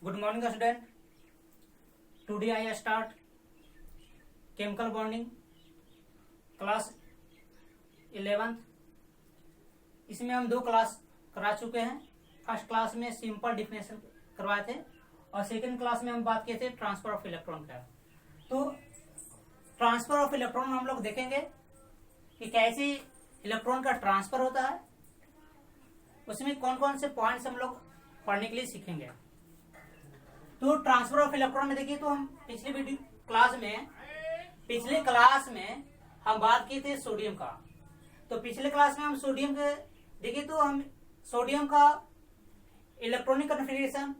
Good morning, student. Today I start chemical bonding class 11th. इसमें हम 2 class करा चुके हैं। फर्स्ट क्लास में सिंपल डिफिनेशन करवाए थे और सेकंड क्लास में हम बात किए थे ट्रांसफर ऑफ इलेक्ट्रॉन का। तो ट्रांसफर ऑफ इलेक्ट्रॉन में हम लोग देखेंगे कि कैसे इलेक्ट्रॉन का ट्रांसफर होता है, उसमें कौन कौन से पॉइंट्स हम लोग पढ़ने के लिए सीखेंगे। तो ट्रांसफर ऑफ इलेक्ट्रॉन में देखिए, तो हम पिछले क्लास में हम बात किए थे सोडियम का। तो पिछले क्लास में हम सोडियम के देखिए, तो हम सोडियम का इलेक्ट्रॉनिक कन्फिगरेशन,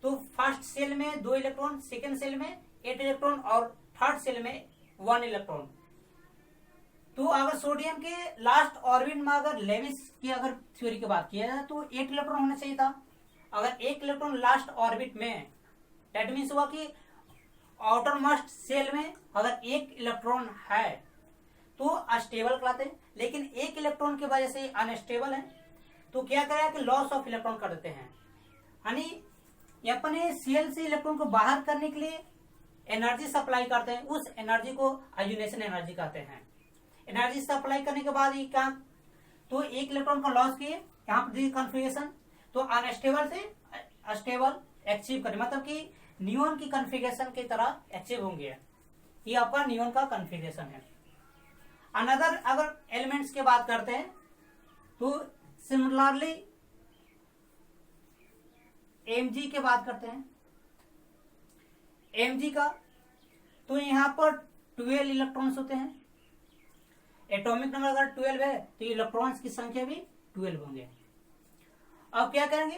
तो फर्स्ट सेल में 2 इलेक्ट्रॉन, सेकेंड सेल में 8 इलेक्ट्रॉन और थर्ड सेल में 1 इलेक्ट्रॉन। तो अगर सोडियम के लास्ट ऑर्बिट में अगर लेविस की अगर थ्योरी की बात किया जाए तो 8 इलेक्ट्रॉन होना चाहिए था। अगर 1 इलेक्ट्रॉन लास्ट ऑर्बिट में, दैट मीन्स हुआ कि आउटर मोस्ट सेल में अगर 1 इलेक्ट्रॉन है तो अस्टेबल कहलाते हैं, लेकिन 1 इलेक्ट्रॉन की वजह से अनस्टेबल है। तो क्या करें कि लॉस ऑफ इलेक्ट्रॉन कर देते हैं, यानी अपने सेल से इलेक्ट्रॉन को बाहर करने के लिए एनर्जी सप्लाई करते हैं। उस एनर्जी को आयोनेशन एनर्जी कहते हैं। एनर्जी सप्लाई करने के बाद ये क्या, तो 1 इलेक्ट्रॉन का लॉस किए, यहाँ पर दी कन्फिगरेशन, तो अनस्टेबल से स्टेबल अचीव करें, मतलब कि नियॉन की कन्फिगरेशन की तरह अचीव होंगे। ये आपका नियॉन का कन्फिगरेशन है। अनदर अगर एलिमेंट्स की बात करते हैं तो सिमिलरली Mg की बात करते हैं। Mg का तो यहाँ पर 12 इलेक्ट्रॉन्स होते हैं। एटॉमिक नंबर अगर 12 है तो इलेक्ट्रॉन्स की संख्या भी 12 होंगे। अब क्या करेंगे,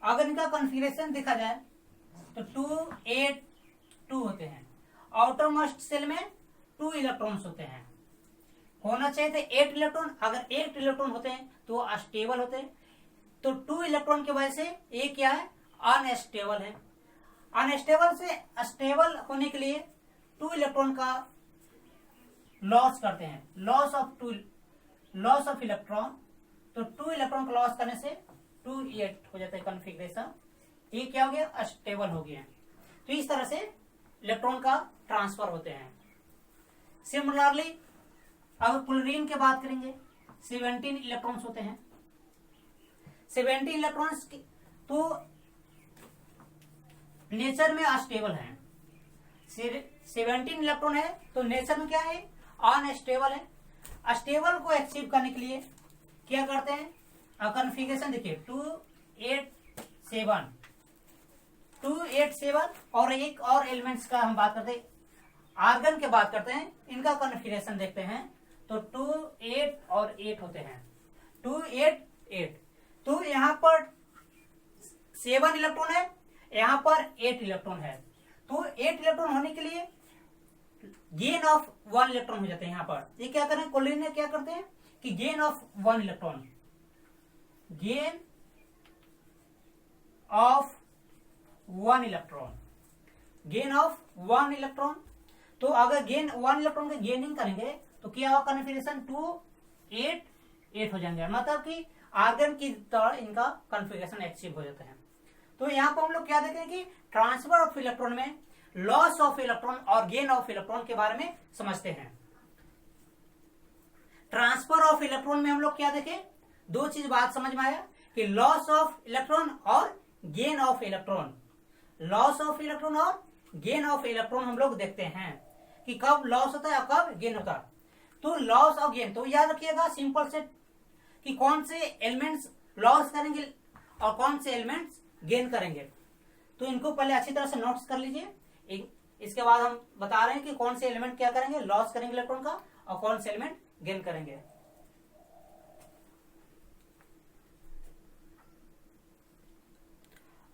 अगर इनका कॉन्फ़िगरेशन देखा जाए तो 2, 8, 2 होते हैं। आउटर मोस्ट सेल में 2 इलेक्ट्रॉन्स होते हैं। होना चाहिए थे 8 इलेक्ट्रॉन। अगर 8 इलेक्ट्रॉन होते हैं तो अस्टेबल होते हैं। तो 2 इलेक्ट्रॉन की वजह से ये क्या है, अनस्टेबल है। अनस्टेबल से स्टेबल होने के लिए 2 इलेक्ट्रॉन का लॉस करते हैं, लॉस ऑफ इलेक्ट्रॉन। तो 2 इलेक्ट्रॉन का लॉस करने से 2, 8 हो जाता है कॉन्फ़िगरेशन। ये क्या हो गया, अस्टेबल हो गया। तो इस तरह से इलेक्ट्रॉन का ट्रांसफर होते हैं। सिमिलरली अगर क्लोरीन की बात करेंगे, 17 इलेक्ट्रॉन्स होते हैं। 17 इलेक्ट्रॉन्स तो नेचर में अस्टेबल है। 17 इलेक्ट्रॉन है तो नेचर में क्या है, अनस्टेबल है। अस्टेबल को अचीव करने के लिए क्या करते हैं, कॉन्फ़िगरेशन देखिए 2, 8, 7, 2, 8, 7 और एक और एलिमेंट्स का हम बात करते हैं, आर्गन की बात करते हैं। इनका कॉन्फ़िगरेशन देखते हैं तो 2, 8 और 8 होते हैं। 2, 8, 8। तो यहाँ पर 7 इलेक्ट्रॉन है, यहाँ पर 8 इलेक्ट्रॉन है। तो 8 इलेक्ट्रॉन होने के लिए गेन ऑफ 1 इलेक्ट्रॉन हो जाते हैं। यहाँ पर ये क्या करें, क्लोरीन में क्या करते हैं कि gain of 1 electron, gain of 1 electron, gain of 1 electron. तो अगर गेन 1 इलेक्ट्रॉन का गेनिंग करेंगे तो क्या होगा, कॉन्फ़िगरेशन 2, 8, 8 हो जाएंगे। मतलब कि आर्गन की तरह इनका कॉन्फ़िगरेशन अचीव हो जाता है। तो यहाँ पर हम लोग क्या देखें कि ट्रांसफर ऑफ इलेक्ट्रॉन में लॉस ऑफ इलेक्ट्रॉन और गेन ऑफ इलेक्ट्रॉन के बारे में समझते हैं। ट्रांसफर ऑफ इलेक्ट्रॉन में हम लोग क्या देखें, 2 चीज बात समझ में आया कि लॉस ऑफ इलेक्ट्रॉन और gain of electron. Loss of electron और गेन ऑफ इलेक्ट्रॉन हम लोग देखते हैं कि कब लॉस होता है और कब गेन होता है। तो लॉस और गेन, तो याद रखिएगा सिंपल से कि कौन से एलिमेंट्स लॉस करेंगे और कौन से एलिमेंट्स गेन करेंगे। तो इनको पहले अच्छी तरह से नोट्स कर लीजिए। इसके बाद हम बता रहे हैं कि कौन से एलिमेंट क्या करेंगे, लॉस करेंगे इलेक्ट्रॉन का, और कौन से एलिमेंट गेन करेंगे।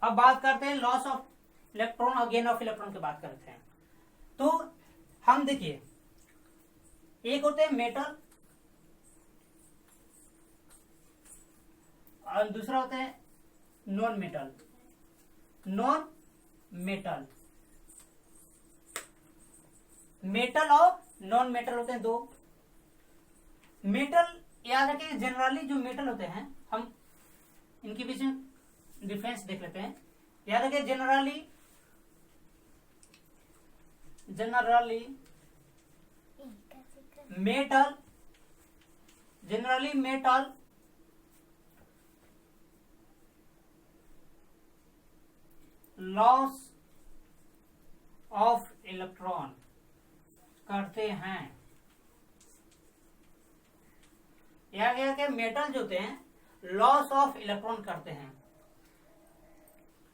अब बात करते हैं लॉस ऑफ इलेक्ट्रॉन और गेन ऑफ इलेक्ट्रॉन की बात करते हैं। तो हम देखिए, एक होते हैं मेटल और दूसरा होता है non metal. Non metal, metal और नॉन मेटल होते हैं 2। मेटल याद रखिए, जनरली जो मेटल होते हैं हम इनके बीच में डिफरेंस देख लेते हैं याद रखिए generally metal loss of electron करते हैं। यह गया कि मेटल जो होते हैं लॉस ऑफ इलेक्ट्रॉन करते हैं।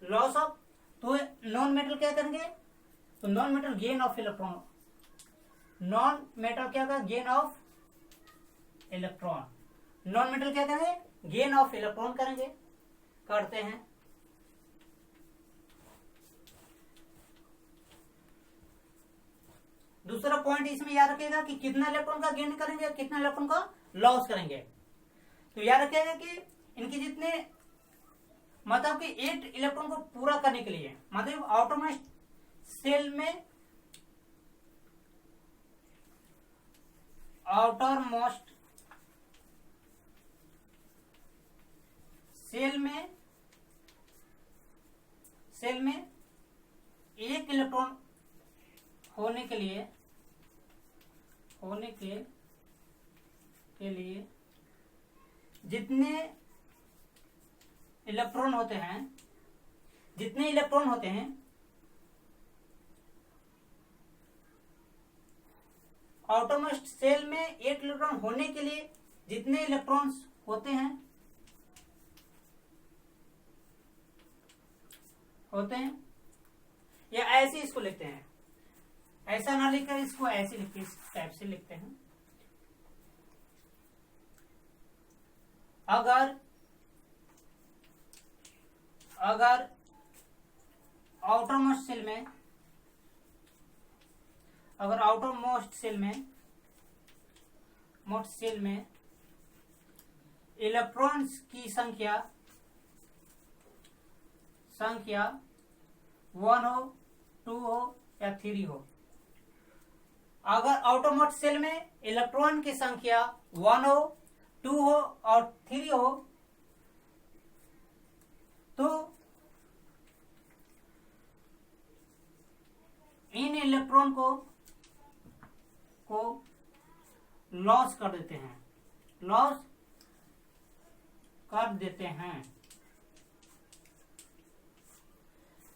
लॉस ऑफ, तो नॉन मेटल क्या करेंगे, तो non metal gain of electron, non metal क्या करें, gain of electron, non metal क्या करेंगे, गेन ऑफ इलेक्ट्रॉन करेंगे, करते हैं। दूसरा पॉइंट इसमें याद रखिएगा कि कितना इलेक्ट्रॉन का गेन करेंगे, कितना इलेक्ट्रॉन का लॉस करेंगे। तो याद रखिएगा कि इनके जितने मतलब कि 8 इलेक्ट्रॉन को पूरा करने के लिए, मतलब आउटरमोस्ट सेल में एक इलेक्ट्रॉन होने के लिए जितने इलेक्ट्रॉन होते हैं आउटरमोस्ट सेल में 8 इलेक्ट्रॉन होने के लिए जितने इलेक्ट्रॉन्स होते हैं या ऐसे इसको लिखते हैं, ऐसा ना लिखकर इसको ऐसे लिखते, इस टाइप से लिखते हैं। अगर आउटरमोस्ट सेल में इलेक्ट्रॉन्स की संख्या 1 हो, 2 हो या 3 हो। अगर आउटरमोस्ट सेल में इलेक्ट्रॉन की संख्या 1 हो, 2 हो और 3 हो तो इन इलेक्ट्रॉन को लॉस कर देते हैं,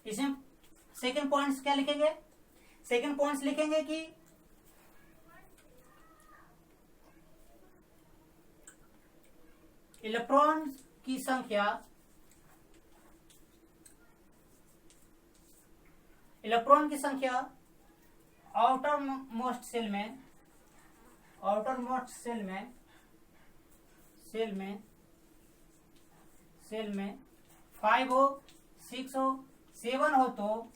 इसमें सेकंड पॉइंट्स क्या लिखेंगे, सेकंड पॉइंट्स लिखेंगे कि इलेक्ट्रॉन की संख्या आउटरमोस्ट सेल में 5 हो, 6 हो, 7 हो तो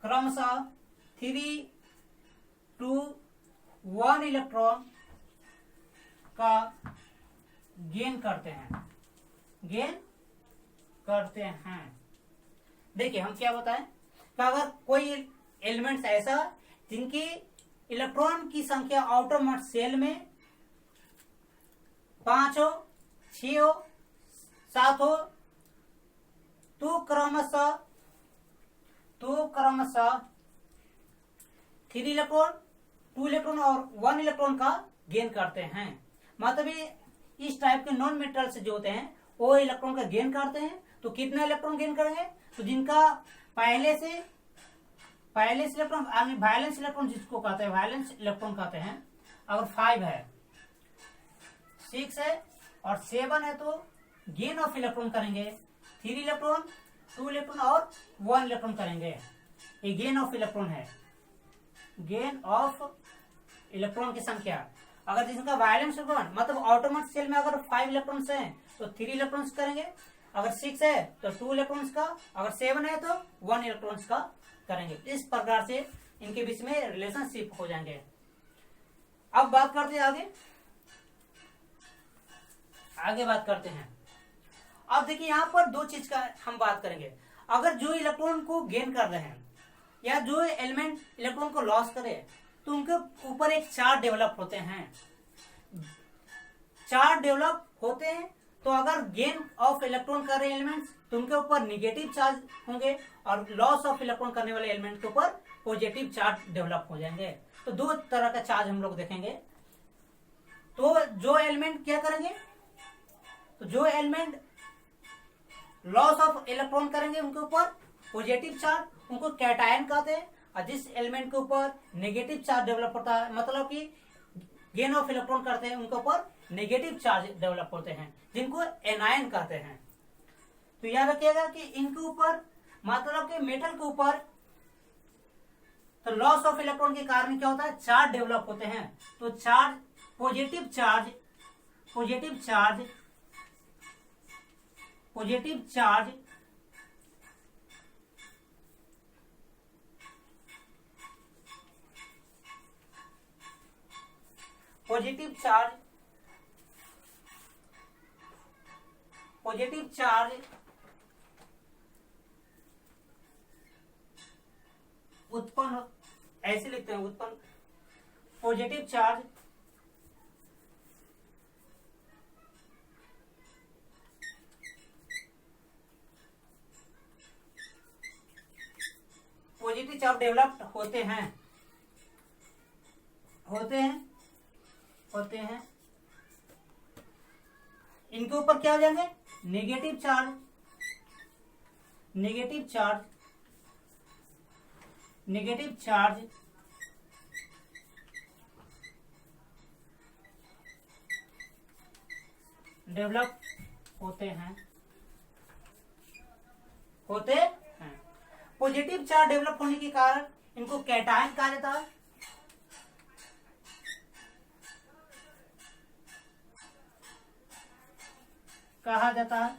क्रमशः 3 to 1 इलेक्ट्रॉन का गेन करते हैं। देखिए हम क्या बताएं कि अगर कोई एलिमेंट्स ऐसा जिनकी इलेक्ट्रॉन की संख्या आउटरमोस्ट सेल में 5 हो, 6 हो, 7 हो तो क्रमशः 3 इलेक्ट्रॉन, 2 इलेक्ट्रॉन और 1 इलेक्ट्रॉन का गेन करते हैं। मतलब इस टाइप के नॉन मेटल्स जो होते हैं वो इलेक्ट्रॉन का गेन करते हैं। तो कितना इलेक्ट्रॉन गेन करेंगे, तो जिनका पहले से इलेक्ट्रॉन वायलेंस इलेक्ट्रॉन जिसको कहते हैं, वायलेंस इलेक्ट्रॉन कहते हैं, अगर 5 है, 6 है और 7 है तो गेन ऑफ इलेक्ट्रॉन करेंगे 3 इलेक्ट्रॉन, 2 इलेक्ट्रॉन और 1 इलेक्ट्रॉन करेंगे। ये गेन ऑफ इलेक्ट्रॉन है, गेन ऑफ इलेक्ट्रॉन की संख्या। अगर जिसका वायलेंस इलेक्ट्रॉन मतलब आउटरमोस्ट सेल में अगर 5 इलेक्ट्रॉन्स हैं तो 3 इलेक्ट्रॉन्स करेंगे, अगर 6 है तो 2 इलेक्ट्रॉन्स का, अगर 7 है तो 1 इलेक्ट्रॉन्स का करेंगे। इस प्रकार से इनके बीच में रिलेशनशिप हो जाएंगे। अब बात करते हैं आगे बात करते हैं। अब देखिए यहाँ पर 2 चीज का हम बात करेंगे। अगर जो इलेक्ट्रॉन को गेन कर रहे हैं या जो एलिमेंट इलेक्ट्रॉन को लॉस करे तो उनके ऊपर एक चार्ज डेवलप होते हैं। तो अगर गेन ऑफ इलेक्ट्रॉन कर रहे एलिमेंट्स तो उनके ऊपर निगेटिव चार्ज होंगे, और लॉस ऑफ इलेक्ट्रॉन करने वाले एलिमेंट के ऊपर पॉजिटिव चार्ज डेवलप हो जाएंगे। तो दो तरह का चार्ज हम लोग देखेंगे। तो जो एलिमेंट क्या करेंगे, तो जो एलिमेंट लॉस ऑफ इलेक्ट्रॉन करेंगे उनके ऊपर पॉजिटिव चार्ज, उनको कैटायन कहते हैं। और जिस एलिमेंट के ऊपर नेगेटिव चार्ज डेवलप होता है, मतलब कि गेन ऑफ इलेक्ट्रॉन करते हैं, उनके ऊपर नेगेटिव चार्ज डेवलप होते हैं, जिनको एनायन कहते हैं। तो याद रखिएगा कि इनके ऊपर, मतलब कि मेटल के ऊपर, तो लॉस ऑफ इलेक्ट्रॉन के कारण क्या होता है, चार्ज डेवलप होते हैं। तो charge, positive charge, positive charge, positive charge positive charge, positive charge उत्पन्न, ऐसे लिखते हैं, उत्पन्न positive charge positive charge developed होते हैं, होते हैं, होते हैं। इनके ऊपर क्या हो जाएंगे, negative charge, negative charge, negative charge develop होते हैं, होते हैं। पॉजिटिव चार्ज डेवलप होने के कारण इनको कैटायन कहा जाता है। कहा जाता है,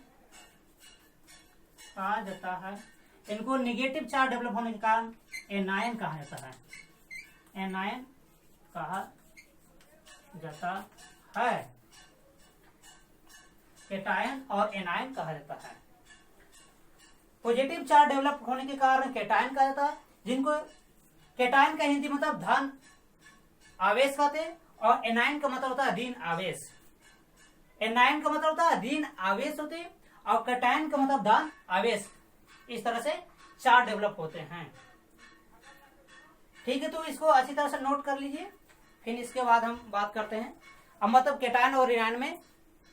कहा जाता है। इनको निगेटिव चार्ज डेवलप होने के कारण एनायन कहा जाता है, एनायन कहा जाता है। कैटायन और एनायन कहा जाता है। पॉजिटिव चार्ज डेवलप होने के कारण कैटायन कहा जाता है, जिनको कैटायन का हिंदी मतलब धन आवेश कहते हैं, और एनायन का मतलब होता है ऋण आवेश। एनायन का मतलब होता है ऋण आवेश होते हैं, और कैटायन का मतलब धन आवेश। इस तरह से चार्ज डेवलप होते हैं। ठीक है, तो इसको अच्छी तरह से नोट कर लीजिए, फिर इसके बाद हम बात करते हैं। अब मतलब कैटायन और एनायन में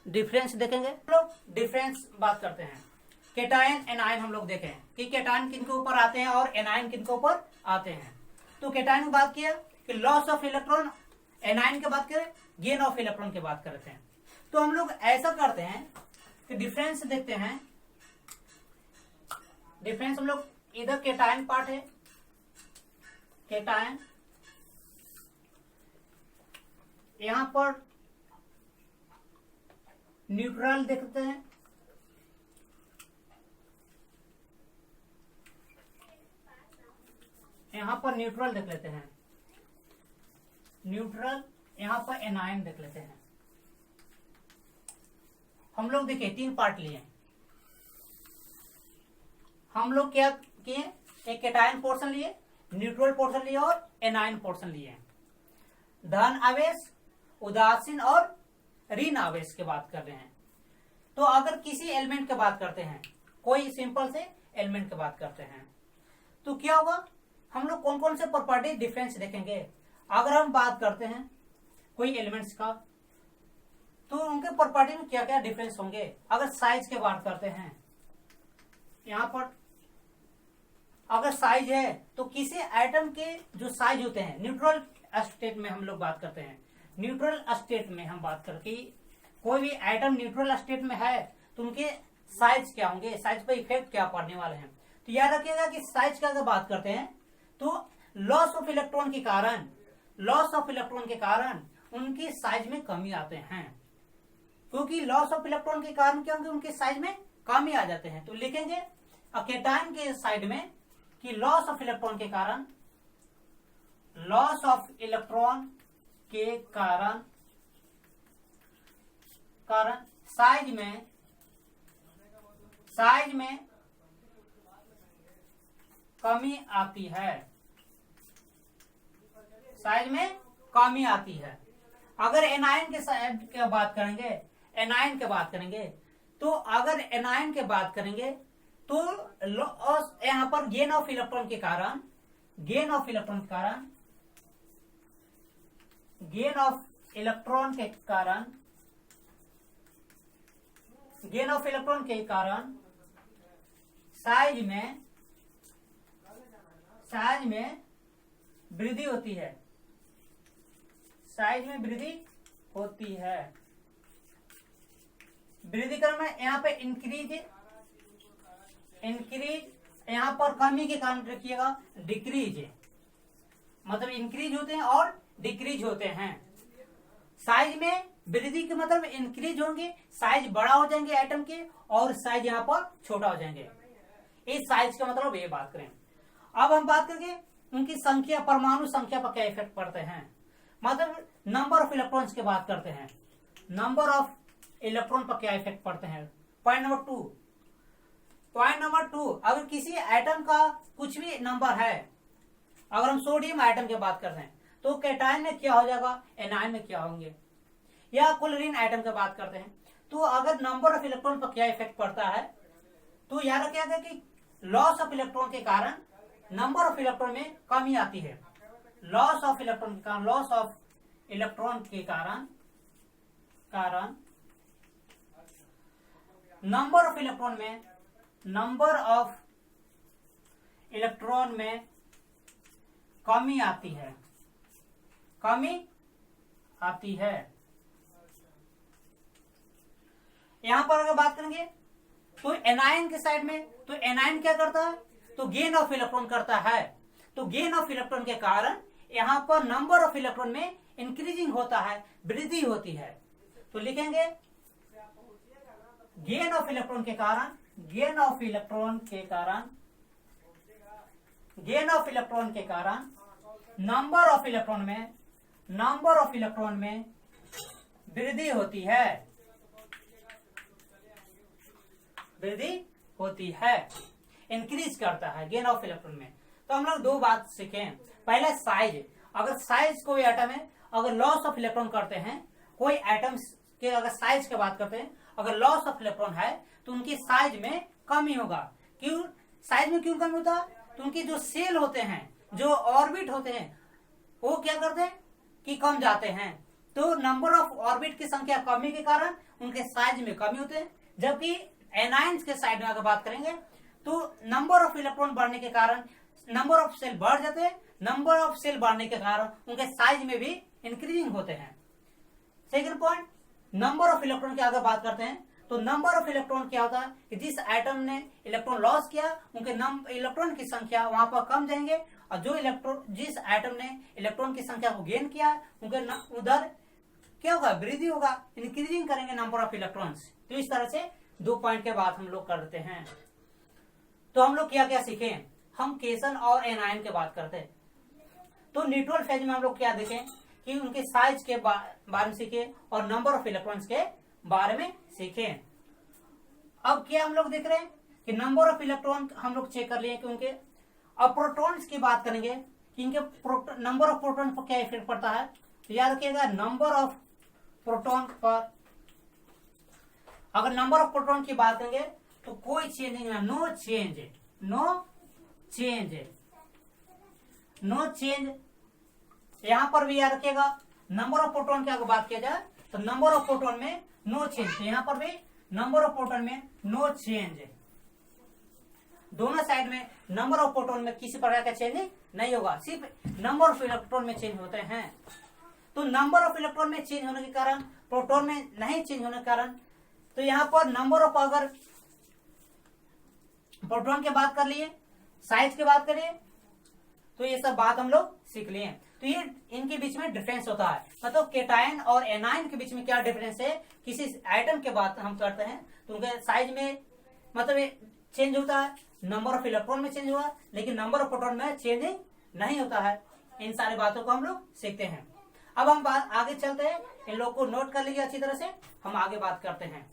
डिफरेंस देखेंगे। हम लोग डिफरेंस बात करते हैं। कैटायन एनायन हम लोग देखें कि कैटायन किनके ऊपर आते हैं और एनायन किनके ऊपर आते हैं। तो कैटायन की बात किया कि लॉस ऑफ इलेक्ट्रॉन, एनायन की बात करें गेन ऑफ इलेक्ट्रॉन की बात करते हैं। तो हम लोग ऐसा करते हैं कि डिफरेंस देखते हैं। डिफरेंस हम लोग, इधर कैटायन पार्ट है, कैटायन, यहां पर न्यूट्रल देखते हैं, यहां पर न्यूट्रल देख लेते हैं, न्यूट्रल, यहां पर एनायन देख लेते हैं। हम लोग देखिए 3 पार्ट लिए। हम लोग क्या किए, एक कैटायन पोर्शन लिए, न्यूट्रल पोर्शन लिए और एनायन पोर्शन लिए। धन आवेश, उदासीन और ऋण आवेश की बात कर रहे हैं। तो अगर किसी एलिमेंट की बात करते हैं, कोई सिंपल से एलिमेंट की बात करते हैं, तो क्या होगा, हम लोग कौन कौन से प्रॉपर्टी डिफरेंस देखेंगे। अगर हम बात करते हैं कोई एलिमेंट्स का, तो उनके प्रॉपर्टी में क्या क्या डिफरेंस होंगे। अगर साइज की बात करते हैं, यहां पर अगर साइज है तो किसी आइटम के जो साइज होते हैं, न्यूट्रल स्टेट में हम लोग बात करते हैं। न्यूट्रल स्टेट में हम बात करके कोई भी आइटम न्यूट्रल स्टेट में है तो उनके साइज क्या होंगे, साइज पर इफेक्ट क्या पड़ने वाले हैं। तो याद रखिएगा कि साइज का अगर बात करते हैं तो लॉस ऑफ इलेक्ट्रॉन के कारण, लॉस ऑफ इलेक्ट्रॉन के कारण उनकी साइज में कमी आते हैं। क्योंकि लॉस ऑफ इलेक्ट्रॉन के कारण क्या होंगे, उनके साइज में कमी आ जाते हैं। तो लिखेंगे कैटायन के साइड में कि लॉस ऑफ इलेक्ट्रॉन के कारण, लॉस ऑफ इलेक्ट्रॉन के कारण साइज में कमी आती है, साइज में कमी आती है। अगर एनायन के साइड की बात करेंगे, एनायन की बात करेंगे तो अगर एनायन की बात करेंगे तो यहां पर गेन ऑफ इलेक्ट्रॉन के कारण गेन ऑफ इलेक्ट्रॉन के कारण साइज में वृद्धि होती है। वृद्धि क्रम में यहाँ पे इंक्रीज, यहाँ पर कमी के कारण रखिएगा डिक्रीज, मतलब इंक्रीज होते हैं और डिक्रीज होते हैं। साइज में वृद्धि के मतलब इंक्रीज होंगे, साइज बड़ा हो जाएंगे एटम के, और साइज यहाँ पर छोटा हो जाएंगे। इस साइज का मतलब ये बात करें। अब हम बात करेंगे उनकी संख्या, परमाणु संख्या पर क्या इफेक्ट पड़ते हैं, मतलब नंबर ऑफ इलेक्ट्रॉन्स की बात करते हैं। नंबर ऑफ इलेक्ट्रॉन पर क्या इफेक्ट पड़ते हैं। पॉइंट नंबर टू, अगर किसी एटम का कुछ भी नंबर है, अगर हम सोडियम एटम की बात करते हैं तो कैटायन में क्या हो जाएगा, एनायन में क्या होंगे। या क्लोरीन एटम की बात करते हैं तो अगर नंबर ऑफ इलेक्ट्रॉन पर क्या इफेक्ट पड़ता है, तो याद रखिएगा कि लॉस ऑफ इलेक्ट्रॉन के कारण नंबर ऑफ इलेक्ट्रॉन में कमी आती है। लॉस ऑफ इलेक्ट्रॉन के कारण नंबर ऑफ इलेक्ट्रॉन में कमी आती है। यहां पर अगर बात करेंगे तो एनायन के साइड में, तो एनायन क्या करता है, तो गेन ऑफ इलेक्ट्रॉन करता है। तो गेन ऑफ इलेक्ट्रॉन के कारण यहां पर नंबर ऑफ इलेक्ट्रॉन में इंक्रीजिंग होता है, वृद्धि होती है। तो लिखेंगे गेन ऑफ इलेक्ट्रॉन के कारण नंबर ऑफ इलेक्ट्रॉन में वृद्धि होती है, इंक्रीज करता है गेन ऑफ इलेक्ट्रॉन में। तो हम लोग दो बात सीखे। पहले साइज, अगर साइज कोई एटम है, अगर लॉस ऑफ इलेक्ट्रॉन करते हैं, कोई एटम्स के अगर साइज की बात करते हैं, अगर लॉस ऑफ इलेक्ट्रॉन है तो उनकी साइज में कमी होगा। क्यों साइज में क्यों कमी होता है, तो उनके जो सेल होते हैं, जो ऑर्बिट होते हैं, वो क्या करते हैं कि कम जाते हैं। तो नंबर ऑफ ऑर्बिट की संख्या कमी के कारण उनके साइज में कमी होते हैं। जबकि एनायंस के साइड में अगर बात करेंगे तो नंबर ऑफ इलेक्ट्रॉन बढ़ने के कारण नंबर ऑफ सेल बढ़ जाते हैं, नंबर ऑफ सेल बढ़ने के कारण उनके साइज में भी इंक्रीजिंग होते हैं। Second point, number of electron की अगर बात करते हैं तो नंबर ऑफ इलेक्ट्रॉन क्या होता है कि जिस एटम ने इलेक्ट्रॉन लॉस किया उनके इलेक्ट्रॉन की संख्या वहां पर कम जाएंगे, और जिस एटम ने इलेक्ट्रॉन की संख्या को गेन किया उनके उधर क्या होगा, वृद्धि होगा, इंक्रीजिंग करेंगे नंबर ऑफ इलेक्ट्रॉन्स। तो इस तरह से दो पॉइंट के बाद हम लोग करते हैं। तो हम लोग क्या क्या सीखे, हम केशन और एनायन की बात करते हैं। तो न्यूट्रल फेज में हम लोग क्या देखें कि उनके साइज के बारे में सीखे और नंबर ऑफ इलेक्ट्रॉन्स के बारे में सीखे। अब क्या हम लोग देख रहे हैं कि नंबर ऑफ इलेक्ट्रॉन हम लोग चेक कर लिए कि उनके, अब प्रोटॉन्स की बात करेंगे कि इनके नंबर ऑफ प्रोटॉन पर क्या इफेक्ट पड़ता है। तो याद रखिएगा नंबर ऑफ प्रोटॉन पर, अगर नंबर ऑफ प्रोटॉन की बात करेंगे तो कोई चेंज नहीं, नो चेंज। यहां पर भी याद रखिएगा नंबर ऑफ प्रोटॉन की अगर बात किया जाए तो नंबर ऑफ प्रोटॉन में नो चेंज, यहां पर भी नंबर ऑफ प्रोटॉन में नो चेंज। दोनों साइड में नंबर ऑफ प्रोटॉन में किसी प्रकार का चेंज नहीं होगा, सिर्फ नंबर ऑफ इलेक्ट्रॉन में चेंज होते हैं। तो नंबर ऑफ इलेक्ट्रॉन में चेंज होने के कारण, प्रोटॉन में नहीं चेंज होने के कारण, तो यहां पर नंबर ऑफ, अगर प्रोटॉन की बात कर लिए, साइज की बात करिए, तो ये सब बात हम लोग सीख लिए। तो ये इनके बीच में डिफरेंस होता है, मतलब केटायन और एनायन के बीच में क्या डिफरेंस है। किसी एटम के बात हम करते हैं तो उनके साइज में मतलब चेंज होता है, नंबर ऑफ इलेक्ट्रॉन में चेंज हुआ, लेकिन नंबर ऑफ प्रोटॉन में चेंज नहीं होता है। इन सारी बातों को हम लोग सीखते हैं। अब हम आगे चलते हैं, इन लोग को नोट कर लीजिए अच्छी तरह से, हम आगे बात करते हैं।